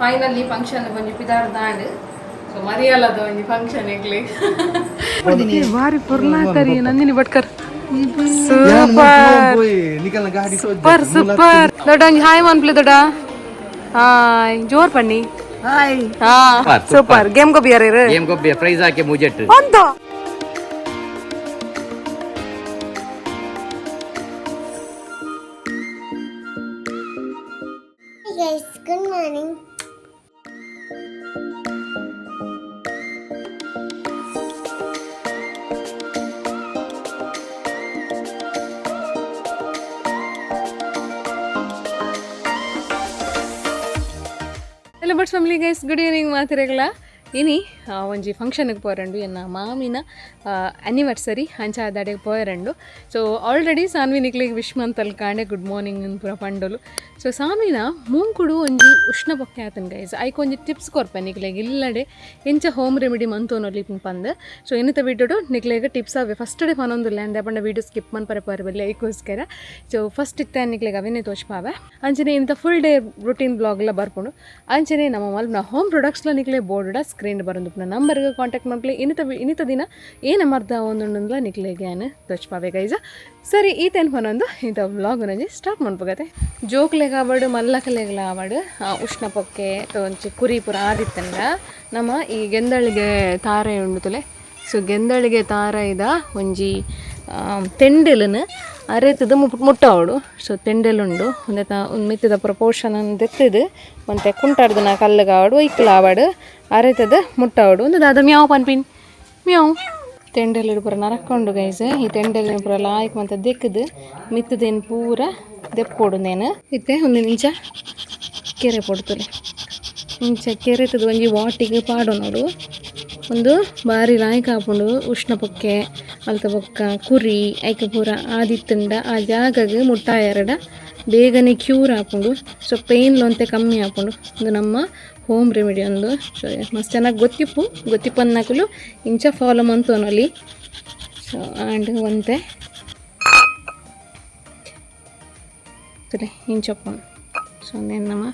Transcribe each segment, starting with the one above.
Finally function ಒಂಜಿ ಪಿದಾರ್ ದಾಂಡ್ so ಮರಿಯಲ್ಲದ ಒಂಜಿ ಫಂಕ್ಷನ್ ಎಗ್ಲಿ ಬಾರಿ ಪುರ್ಲಾಕರಿ Nandini Bhatkar super super super ದೊಡ್ಡ ಒಂಜಿ ಹಾಯ್ ಮನ್ಪ್ಲೆ ದೊಡ್ಡ ಹಾಯ್ ಜೋರ್ ಪನ್ನಿ ಹಾಯ್ ಹಾ ಸೂಪರ್ ಗೇಮ್ ಗೋ ಬಿಯರ್ ಗೇಮ್ ಗೋ ಬಿಯರ್ ಪ್ರೈಸ್ ಹಾಕಿ ಮುಜೆಟ್ ಅಂತ Guys, good morning. Hello birds family guys, good evening ಮಾತಿರಗಲ ಇನಿ ಒಂಜಿ ಫಂಕ್ಷನ್ಗೆ ಪೋರಂಡು ಎನ್ನ ಮಾಮಿನ ಆ್ಯನಿವರ್ಸರಿ ಅಂಚ ದಾಡೆಗೆ ಪೋಯರಂಡು ಸೊ ಆಲ್ರೆಡಿ ಸಾನ್ವಿ ನಿಕ್ಲಿಗೆ ವಿಶ್ ಮಂತಲ್ಲಿ ಕಾಂಡೆ ಗುಡ್ ಮಾರ್ನಿಂಗ್ ಪೂರ ಪಂಡೋಲು ಸೊ ಸಾನ್ವಿನ ಮುಂಕುಡು ಒಂಜಿ ಉಷ್ಣ ಪೊಕ್ಕೆ ಆತನ ಗೈಸ್ ಐಕ್ ಒಂಜಿ ಟಿಪ್ಸ್ ಕೊರ್ಪೆ ನಿಕ್ಲೆಗೆ ಇಲ್ಲಡೆ ಎಂಚ ಹೋಮ್ ರೆಮಿಡಿ ಮಂತೋನೊಲಿ ಪಂದೆ ಸೊ ಎನ್ನತ ಬಿಟ್ಟು ನಿಕ್ಲೆಗೆ ಟಿಪ್ಸ್ ಅವೆ ಫಸ್ಟ್ ಡೇ ಪನೊಂದುಲ್ಲ ಅಂದೆ ಪಂಡ ವೀಡಿಯೋ ಸ್ಕಿಪ್ ಮನ್ಪರೆ ಪರಬಲ್ಲಿ ಐಕೋಸ್ಕರ ಸೊ ಫಸ್ಟ್ ಇತ್ತೆ ನಿಕ್ಲೆಗೆ ಅವೇನೇ ತೋಚ್ಪಾವೆ ಅಂಚನೆ ಇಂಥ ಫುಲ್ ಡೇ ರೂಟೀನ್ ಬ್ಲಾಗ್ಲ ಬರ್ಕೊಂಡು ಅಂಚನೆ ನಮ್ಮ ಮಲ್ನ ಹೋಮ್ ಪ್ರೊಡಕ್ಟ್ಸ್ಲ ನಿಕ್ಲೆ ಬೋರ್ಡ ಸ್ಕ್ರೀನ್ ಬರೋದು ನಂಬರ್ಗೆ ಕಾಂಟ್ಯಾಕ್ಟ್ ಮಾಡ್ಲಿ ಇನ್ನಿತ ದಿನ ಏನು ಮರ್ದ ಒಂದೊಂದೊಂದ್ಲ ನಿಕ್ಲೆಗೆ ಏನು ತೋಚ್ಪಾವೆ ಗೈಜ ಸರಿ ಈತೇನು ಪನೊಂದು ಇಂಥ ವ್ಲಾಗ್ ನಂಜಿ ಸ್ಟಾರ್ಟ್ ಮಾಡ್ಬೋಗತ್ತೆ ಜೋಕ್ಲೆಗೆ ಆವಾಡು ಮಲ್ಲಕಲೆಗಳ ಆವಾಡು ಉಷ್ಣ ಪೊಕ್ಕೆ ಒಂಚಿ ಕುರಿ ಪುರ ಆದಿತ್ತಂಗ ನಮ್ಮ ಈ ಗೆಂದಳಿಗೆ ತಾರೆ ಉಂಡುತ್ತಲೆ ಸೊ ಗೆಂದಳಿಗೆ ತಾರ ಇದ ಒಂಜಿ ತೆಂಡೆಲನ್ನು ಅರೆತದ ಮುಟ್ಟವಡು ಸೊ ತೆಂಡೆಲುಂಡು ಒಂದು ಮಿತ್ತದ ಪ್ರಪೋರ್ಷನ್ ತೆತ್ತದು ಮತ್ತು ಕುಂಟಾಡ್ದನ ಕಲ್ಲಿಗೆ ಆವಾಡು ಇಕ್ಕಲ ಆವಾಡು ಅರೆತದ ಮುಟ್ಟವಡು ಒಂದು ದಾದ ಮ್ಯಾವ್ ಪನ್ಪಿನ್ ಮ್ಯಾವ್ ತೆಂಡೆಲು ಪೂರ ನರಕೊಂಡು ಗೈಸ್ ಈ ತೆಂಡೆಲಿನ ಪೂರ ಲಾಯ್ಕ್ ಮತ್ತು ದೆಕ್ಕದು ಮಿತ್ತದೇನು ಪೂರ ದೆಪ್ಪೊಡುನೇನು ಇತ್ತೆ ಒಂದು ನಿಂಚ ಕೆರೆ ಪೊಡ್ತಲೆ ಇಂಚ ಕೆರೆತದ ಒಂಜಿ ವಾಟಿಗೆ ಪಾಡು ನೋಡು ಒಂದು ಬಾರಿ ಲಾಯ್ಕ್ ಹಾಕೊಂಡು ಉಷ್ಣ ಪೊಕ್ಕೆ ಅಲ್ತ ಪೊಕ್ಕ ಕುರಿ ಐಕ ಪೂರ ಆದಿತ್ತಂಡ ಆ ಜಾಗಗೆ ಮುಟ್ಟಾಯರಡ ಬೇಗನೆ ಕ್ಯೂರ್ ಹಾಕೊಂಡು ಸೊ ಪೇಯ್ನ್ಲೊಂತೆ ಕಮ್ಮಿ ಹಾಕೊಂಡು ಒಂದು ನಮ್ಮ ಹೋಮ್ ರೆಮಿಡಿ ಒಂದು ಸೊ ಮಸ್ತ್ ಚೆನ್ನಾಗಿ ಗೊತ್ತಿಪ್ಪು ಅನ್ನಕಲು ಇಂಚ ಫಾಲೋ ಮಂತೋನಲ್ಲಿ ಸೊ ಆ್ಯಂಡ್ ಒಂತೆ ಇಂಚಪ್ಪ ಸೊ ನೇನು ನಮ್ಮ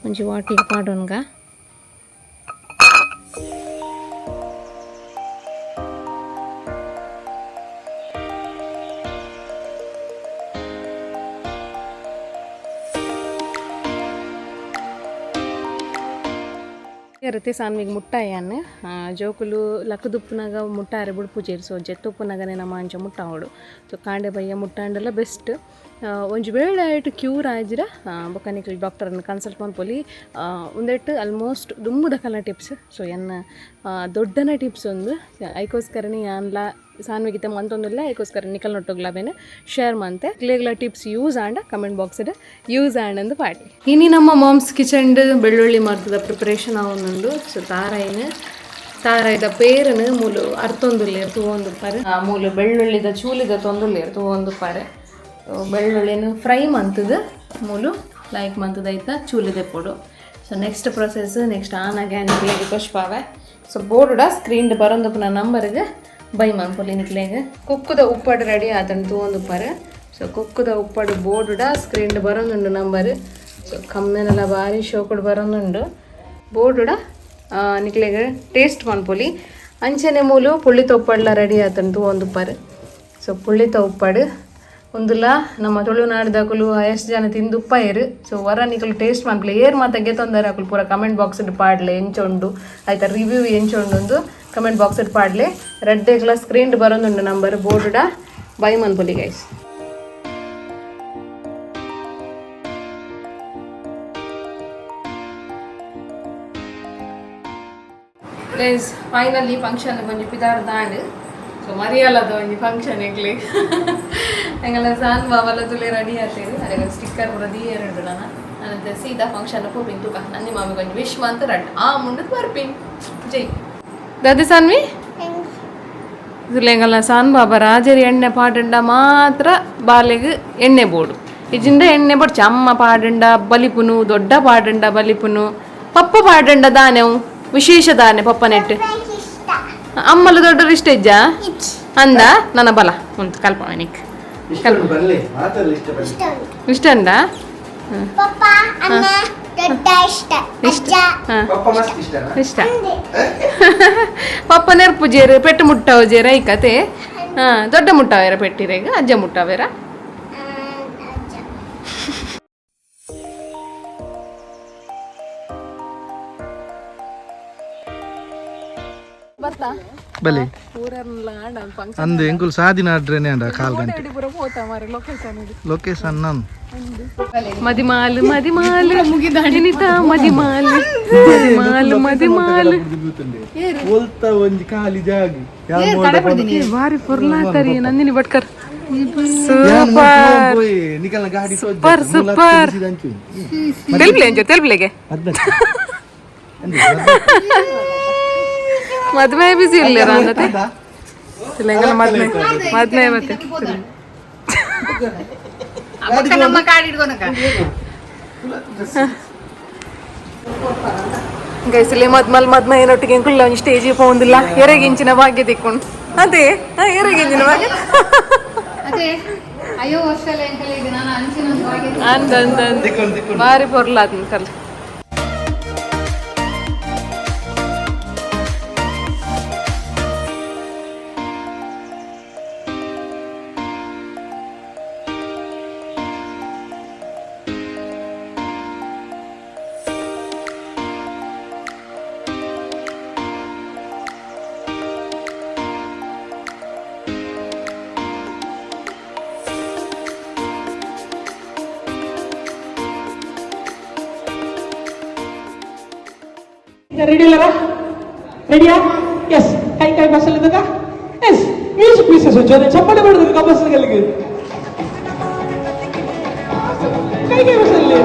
ಒಂಜಿ ವಾಟಿಗೆ ಪಾಡೋನ್ಗ ಇರುತ್ತೆ ಸಾನ್ವಿಗೆ ಮುಟ್ಟಾಯನ್ನ ಜೋಕುಲು ಲಕ್ಕದುಪ್ಪುನಾಗ ಮುಟ್ಟಾರೆ ಬುಡ್ಪುಜೇರು ಸೊ ಜೆತ್ತುಪ್ಪುನಾಗನೇ ನಮ್ಮ ಅಂಚ ಮುಟ್ಟಾವಡು ಸೊ ಕಾಂಡೆ ಬಯ್ಯ ಮುಟ್ಟಾಂಡೆಲ್ಲ ಬೆಸ್ಟ್ ಒಂಜಿ ವೇಳೆ ಆಯ್ತು ಕ್ಯೂರ್ ಆಯ್ಜಿರ ಬೊಕ್ಕನಿಕಲ್ ಡಾಕ್ಟರನ್ನು ಕನ್ಸಲ್ಟ್ ಮಾಡ್ಪೊಲಿ ಒಂದೆಟ್ಟು ಆಲ್ಮೋಸ್ಟ್ ದುಂಬುದ ಕಲ ಟಿಪ್ಸ್ ಸೊ ಎನ್ನ ದೊಡ್ಡನ ಟಿಪ್ಸ್ ಒಂದು ಐಕೋಸ್ಕರನೇ ಅನ್ಲ ಸಾನ್ವಿಗಿತ ಮಂತೊಂದಿಲ್ಲ ಐಕೋಸ್ಕರ ನಿಕಲ್ ನೊಟ್ಟೋಗ್ಲಾಬೇನೆ ಶೇರ್ ಮಂತೆ ಕ್ಲೇಗ್ಲ ಟಿಪ್ಸ್ ಯೂಸ್ ಆಂಡ ಕಮೆಂಟ್ ಬಾಕ್ಸ್ಡ್ ಯೂಸ್ ಆಂಡ್ ಅಂದು ಪಾಟಿ ಇನಿ ನಮ್ಮ ಮಾಮ್ಸ್ ಕಿಚನ್ಡ್ ಬೆಳ್ಳುಳ್ಳಿ ಮರ್ತದ ಪ್ರಿಪರೇಷನ್ ಅವನೊಂದು ಸೊ ತಾರಾಯ್ದ ಪೇರನು ಮೂಲು ಅರ್ತೊಂದುಲ್ಲೇರು ತೂವೊಂದುಪ್ಪಾರೆ ಮೂಲು ಬೆಳ್ಳುಳ್ಳಿದ ಚೂಲಿದ ತೊಂದುಲ್ಲೇರು ತೂವೊಂದುಪ್ಪಾರೆ ಬೆಳ್ಳುಳ್ಳಿನ ಫ್ರೈ ಮಂತದ ಮೂಲು ಲೈಕ್ ಮಂತದೈತ ಚೂಲಿದೆ ಪೊಡು ಸೊ ನೆಕ್ಸ್ಟ್ ಪ್ರೊಸೆಸ್ ನೆಕ್ಸ್ಟ್ ಆನಾಗೆ ನಿಕ್ಲೆಗೆ ಕೊಶ್ಪಾವೆ ಸೊ ಬೋರ್ಡ ಸ್ಕ್ರೀನ್ ಬರೋದಪ್ಪ ನಂಬರ್ಗೆ ಬೈ ಮನ್ಪೊಲಿ ನಿಕ್ಲೆಗೆ ಕುಕ್ಕುದ ಉಪ್ಪಡು ರೆಡಿ ಆತಂಡು ತೂವೊಂದುಪ್ಪಾರೆ ಸೊ ಕುಕ್ಕುದ ಉಪ್ಪಡು ಬೋರ್ಡ ಸ್ಕ್ರೀನ್ ಬರೋದುಂಡು ನಂಬರ್ ಸೊ ಕಮ್ಮೆನೆಲ್ಲ ಬಾರಿ ಶೋಕುಡು ಬರೋದುಂಡು ಬೋರ್ಡ ನಿಕ್ಲೆಗೆ ಟೇಸ್ಟ್ ಮನ್ಪೊಲಿ ಅಂಚನೆ ಮೂಲು ಪುಳ್ಳಿತ ಉಪ್ಪಡ್ಲ ರೆಡಿ ಆತಂಡು ತೂವೊಂದುಪ್ಪಾರೆ ಸೊ ಪುಳ್ಳಿತ ಉಪ್ಪಡು ಒಂದುಲ್ಲ ನಮ್ಮ ತುಳುನಾಡ್ದಾಕುಲು ಎಷ್ಟು ಜನ ತಿಂದು ಉಪ್ಪಾಯರು ಸೊ ವರ ನಿಕಲು ಟೇಸ್ಟ್ ಮನ್ಪಲೆ ಏರ್ ಮಾತಾಗೆ ತೊಂದರೆ ಹಾಕಲು ಪೂರ ಕಮೆಂಟ್ ಬಾಕ್ಸ್ಡ್ ಪಾಡ್ಲೆ ಎಂಚೊಂಡು ಆಯ್ತಾ ರಿವ್ಯೂ ಎಂಚೊಂಡು ಒಂದು ಕಮೆಂಟ್ ಬಾಕ್ಸ್ಡ್ ಪಾಡ್ಲೆ ರೆಡ್ಡೆಗ್ಲ ಸ್ಕ್ರೀನ್ ಬರೋದುಂಡು ನಂಬರ್ ಬೋರ್ಡ ಬೈ ಮನ್ಪೊಲಿ ಗೈಸ್ ಗೈಸ್ ಫೈನಲಿ ಫಂಕ್ಷನ್ ಒಂಜಿ ಪಿದಾರ್ ದಾಂಡ್ ಸೊ ಮರಿಯಲ್ಲದ ಒಂಜಿ ಫಂಕ್ಷನ್ ಎಗ್ಲಿ ಎಂಗಲ್ಲ ಸಾನ್ ಬಾವಲ ತುಲೆ ರೆಡಿ ಆತೇರು ಅದಕ್ಕೆ ಸ್ಟಿಕ್ಕರ್ ಪೂರ ದೀಯರುಂಡು ನಾನು ಸೀದಾ ಫಂಕ್ಷನ್ ಪೋಪಿನ್ ತುಕ ನಂದಿ ಮಾಮಿಗೆ ಒಂಜಿ ವಿಶ್ ಮಂತ್ ರಡ್ ಆ ಮುಂಡದ ಬರ್ಪಿನ್ ಜೈ ದಾದಿ ಸಾನ್ವಿ ಎಂಗಲ್ಲ ಸಾನ್ ಬಾಬಾ ರಾಜರಿ ಎಣ್ಣೆ ಪಾಡಂಡ ಮಾತ್ರ ಬಾಲೆಗೆ ಎಣ್ಣೆ ಬೋಡು ಇಜಿಂದ ಎಣ್ಣೆ ಬಡ್ಚ ಅಮ್ಮ ಪಾಡಂಡ ಬಲಿಪುನು ದೊಡ್ಡ ಪಾಡಂಡ ಬಲಿಪುನು ಪಪ್ಪ ಪಾಡಂಡ ದಾನೆವು ವಿಶೇಷ ದಾನೆ ಪಪ್ಪ ನೆಟ್ಟು ಅಮ್ಮಲು ದೊಡ್ಡರು ಇಷ್ಟ ಇಜ್ಜ ಅಂದ ನನ್ನ ಬಲ ಉಂಟು ಕಲ್ಪ ನಿಕ್ ಇಷ್ಟ ಅಂದ ಪಪ್ಪ ಅಣ್ಣ ದೊಡ್ಡ ಇಷ್ಟ ಅಜ್ಜ ಇಷ್ಟ ಪಪ್ಪ ನೆರ್ಪು ಜೇರು ಪೆಟ್ಟು ಮುಟ್ಟಾವು ಜೇರ ಈ ಕತೆ ದೊಡ್ಡ ಮುಟ್ಟಾವೇರ ಪೆಟ್ಟಿರ ಈಗ ಅಜ್ಜ ಮುಟ್ಟಾವೇರ ಅಜ್ಜ ಬರ್ತಾ ಬಲೆ ಊರಲ್ಲ ಆಡ ಫಂಕ್ಷನ್ ಅಂದು ಎಂಕುಲು ಸಾದಿನ ಆಡ್ರೇನೆ ಅಂಡ ಕಾಲ್ ಗಂಟೆ ಪೂರ ಹೋತಾ ಮಾರೆ ಲೊಕೇಶನ್ ಇದು ಲೊಕೇಶನ್ ನಾನು ಮದಿಮಾಲು ಮದಿಮಾಲು ಮುಗಿದಾಣಿನಿತ ಮದಿಮಾಲು ಮದಿಮಾಲು ಮದಿಮಾಲು ಒಲ್ತ ಒಂಜಿ ಖಾಲಿ ಜಾಗ ಬಾರಿ ಪುರ್ಲಾತರಿ ನಂದಿನಿ ಭಟ್ಕರ್ ನಿಕಲ್ನ ಗಾಡಿ ಸೂಪರ್ ಸೂಪರ್ ತೆಲ್ಬಿಲೆ ಅಂಜ ತೆಲ್ಬಿಲೆಗೆ ಮದ್ವೆ ಬಿಸಿ ಇಲ್ಲ ಅನ್ನತ್ತೆ ಇಲ್ಲ ಮದ್ವೆ ಮದ್ವೆ ಮತ್ತೆ ಗೈಸಲಿ ಮದ್ಮಲ್ ಏನೊಟ್ಟಿಗೆ ಕುಳ್ಳ ಒಂದು ಸ್ಟೇಜಿಗೆ ಹೋಗುದಿಲ್ಲ ಎರೆಗಿಂಚಿನ ಭಾಗ್ಯ ತಿಕ್ಕೊಂಡು ಅದೇ ಎರೆಗಿಂಚಿನ ಭಾಗ್ಯ ಅಂದ ಭಾರಿ ಪೊರ್ಲಾದ್ ಕಲ್ రెడీ లేరా రెడీయా ఎస్ కై కై బస్సులు ఎదుగా ఎస్ మ్యూజిక్ పీసెస్ వచ్చారు చెప్పండి పడుతుంది కా బస్సులు కలిగి కై కై బస్సులు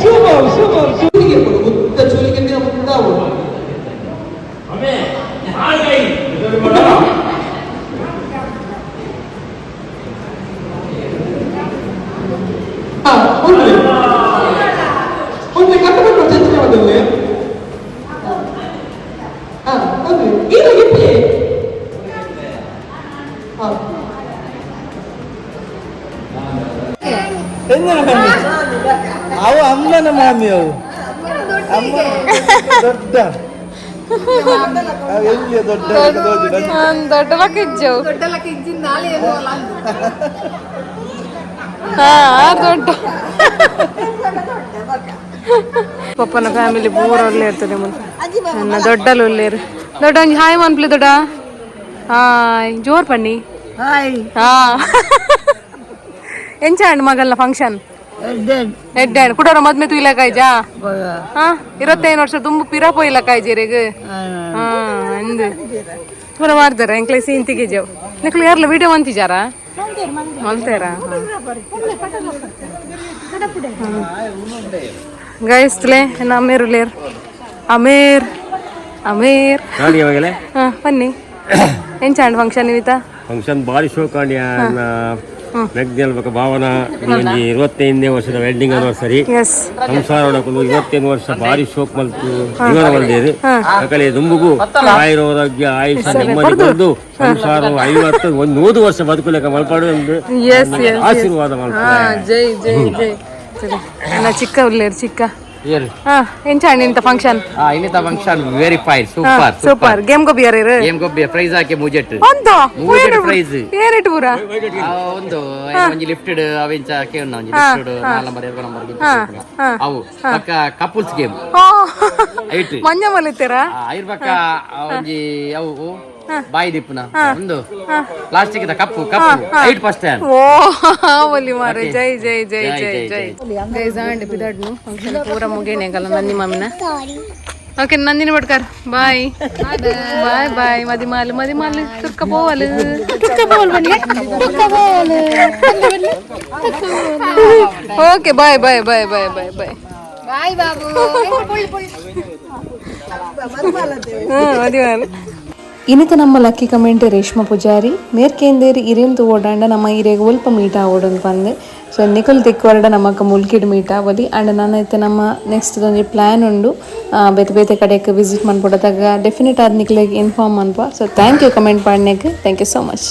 సూపర్ సూపర్ సూపర్ ముద్ద చూలికండి ముద్దావు అమే ఆగై ಒಂದು ಕಟ್ಟಬೇಕು ಚಂದ್ರ ಅದರಲ್ಲಿ ಇದು ಇಪ್ಪಿ ಅವು ಅಮ್ಮನ ಮಾಮಿ ಅವು ಅಮ್ಮ ದೊಡ್ಡ ಎಲ್ಲಿ ದೊಡ್ಡ ದೊಡ್ಡಲಕ್ಕಿಜ್ಜು ದೊಡ್ಡ ಪಪ್ಪನ ಫ್ಯಾಮಿಲಿ ಪೂರ ಒಳ್ಳೆ ಇರ್ತದೆ ಮುಂದೆ ನನ್ನ ದೊಡ್ಡಲು ಒಳ್ಳೆಯರು ದೊಡ್ಡ ಒಂಜಿ ಹಾಯ್ ಮನ್ಪ್ಲಿ ದೊಡ್ಡ ಹಾಯ್ ಜೋರ್ ಪನ್ನಿ ಹಾ ಎಂಚ ಅಂಡ್ ಮಗಲ್ನ ಫಂಕ್ಷನ್ ಎಡ್ಡೆ ಕುಡೋರ ಮದ್ಮೆ ತು ಇಲಕಾಯ್ಜಾ ಹಾ 25 ವರ್ಷ ತುಂಬು ಪಿರಾಪೋ ಇಲಕಾಯ್ಜಿರೆಗ್ ಹಾ ಅಂದು ಪೂರ ಮಾಡ್ತಾರ ಎಂಕ್ಲೆ ಸೀನ್ ತೆಗಿಜಾವ್ ನಿಕ್ಲು ಯಾರ್ಲ ವಿಡಿಯೋ ಮಂತಿಜಾರಾ ಮಲ್ತೇರಾ ಗೈಸ್ಲೆ ಅಮೇರ್ ಉಲೇರ್ ಅಮೇರ್ ಅಮೇರ್ ಬನ್ನಿ ಎಂಚಾಂಡ್ ಫಂಕ್ಷನ್ ಇವಿತ ಫಂಕ್ಷನ್ ಭಾರಿ ಶೋಕ ಮೆಗ್ದೆಲ್ಬೇಕ ಭಾವನಾ 25ನೇ ವರ್ಷದ ವೆಡ್ಡಿಂಗ್ ಆನಿವರ್ಸರಿ ಸಂಸಾರ 25 ವರ್ಷ ಭಾರಿ ಶೋಕ್ ಮಲ್ತು ಜೀವನ ಬಂದಿದೆ ಸಕಲೆ ದುಂಬುಗು ಆಯುರೋಗ್ಯ ಆಯುಷ ನೆಮ್ಮದಿ ಬಂದು ಸಂಸಾರ 100 ವರ್ಷ ಬದುಕಲಿಕ್ಕೆ ಮಲ್ಪಾಡು ಒಂದು ಆಶೀರ್ವಾದ ಮಾಡ್ತಾರೆ ಜೈ ಜೈ ಜೈ ಚಿಕ್ಕ ಉಳ್ಳೇರು ಚಿಕ್ಕ ಎಂಚಾಂಡ್ ಇಂತ ಫಂಕ್ಷನ್ ಇನ್ನಿತ function very fine super super game ಗೋ ಬಿಯರ್ ಗೇಮ್ ಗೋ ಪ್ರೈಸ್ ಹಾಕಿ ಮುಜೆಟ್ ಅಂತ ಪ್ರೈಸ್ ಏನಿಟ್ಟು ಪೂರ ಒಂದು ಒಂಜಿ ಲಿಫ್ಟೆಡ್ ಅವೆಂಚ ಕೇಳ್ ಒಂಜಿ ಲಿಫ್ಟೆಡ್ 4 ನಂಬರ್ 2 ನಂಬರ್ ಅವು ಪಕ್ಕ ಕಪಲ್ಸ್ ಗೇಮ್ ಐಟ್ ಮಂಜ ಮಲಿತೀರಾ ಐರ್ ಪಕ್ಕ ಒಂಜಿ ಅವು ಬಾಯಿ ದಿಪ್ಪುನ ಒಂದು ಪ್ಲಾಸ್ಟಿಕ್ ಕಪ್ಪು ಕಪ್ಪು 8% ಓ ಒಲಿ ಮಾರೆ ಜೈ ಜೈ ಜೈ ಜೈ ಜೈ ಗೈಸ್ ಆಂಡ್ ಬಿದಡ್ನು ಫಂಕ್ಷನ್ ಪೂರ ಮುಗೇನೆಗಲ್ಲ ನಂದಿ ಮಾಮಿನ ಓಕೆ ನಂದಿನಿ ಭಟ್ಕರ್ ಬಾಯ್ ಬಾಯ್ ಬಾಯ್ ಮದಿಮಾಲು ತುರ್ಕಬೋವಲು ಓಕೆ ಬಾಯ್ ಬಾಯ್ ಬಾಯ್ ಬಾಯ್ ಬಾಯ್ ಬಾಯ್ ಬಾಯ್ ಬಾಬು ಮದಿಮಾಲು ಇನಿತ ನಮ್ಮ ಲಕ್ಕಿ ಕಮೆಂಟ್ ರೇಷ್ಮಾ ಪೂಜಾರಿ ಮೇರ್ಕೇಂದೇರಿ ಇರೆಂದು ಓಡಾಂಡ ನಮ್ಮ ಇರೆಗೆ ಒಲ್ಪ ಮೀಟ ಓಡೊಂದು ಬಂದು ಸೊ ನಿಖಲ್ ತಿಕ್ಕುವರಡ ನಮಕ್ ಮುಲ್ಕಿಡ್ ಮೀಟ್ ಆವಲಿ ಆ್ಯಂಡ್ ನಾನೈತೆ ನಮ್ಮ ನೆಕ್ಸ್ಟ್ ಒಂಜಿ ಪ್ಲ್ಯಾನ್ ಉಂಡು ಬೇತೆ ಬೇತೆ ಕಡೆಗೆ ವಿಸಿಟ್ ಮಾಡ್ಕೊಡೋದಾಗ ಡೆಫಿನೆಟ್ ಆದ ನಿಕ್ಲಿಗೆ ಇನ್ಫಾರ್ಮ್ ಅನ್ಪ. ಸೊ ಥ್ಯಾಂಕ್ ಯು ಕಮೆಂಟ್ ಪಾಡ್ನೇಗೆ. Thank you so much.